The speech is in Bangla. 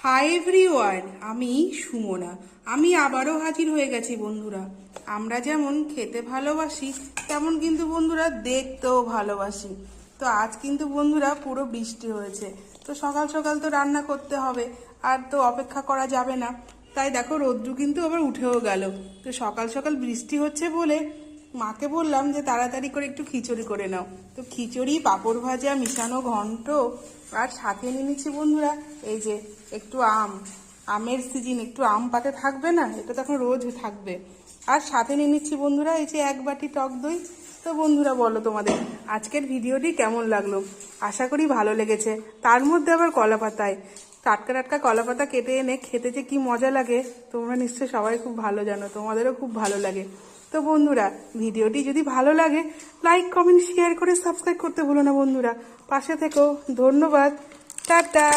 হাই এভরিওয়ান, আমি সুমনা। আমি আবারও হাজির হয়ে গেছি বন্ধুরা। আমরা যেমন খেতে ভালোবাসি তেমন কিন্তু বন্ধুরা দেখতেও ভালোবাসি। তো আজ কিন্তু বন্ধুরা পুরো বৃষ্টি হয়েছে, তো সকাল সকাল তো রান্না করতে হবে, আর তো অপেক্ষা করা যাবে না। তাই দেখো রোদ্রু কিন্তু আবার উঠেও গেল। তো সকাল সকাল বৃষ্টি হচ্ছে বলে মাকে বললাম যে তাড়াতাড়ি করে একটু খিচুড়ি করে নাও। তো খিচুড়ি, পাঁপড় ভাজা, মিশানো ঘন্ট, আর সাথে নিয়ে নিচ্ছি বন্ধুরা এই যে একটু আমের সিজন, একটু আম পাতে থাকবে না, এটা তো এখন রোজ থাকবে। আর সাথে নিয়ে নিচ্ছি বন্ধুরা এই যে এক বাটি টক দই। তো বন্ধুরা বলো তোমাদের আজকের ভিডিওটি কেমন লাগলো? আশা করি ভালো লেগেছে। তার মধ্যে আবার কলা পাতায় টাটকা টাটকা কলা পাতা কেটে এনে খেতে যে কি মজা লাগে তোমরা নিশ্চয়ই সবাই খুব ভালো জানো, তোমাদেরও খুব ভালো লাগে। তো বন্ধুরা ভিডিওটি যদি ভালো লাগে লাইক, কমেন্ট, শেয়ার করে সাবস্ক্রাইব করতে ভুলো না বন্ধুরা। পাশে থেকো। ধন্যবাদ। টাটা।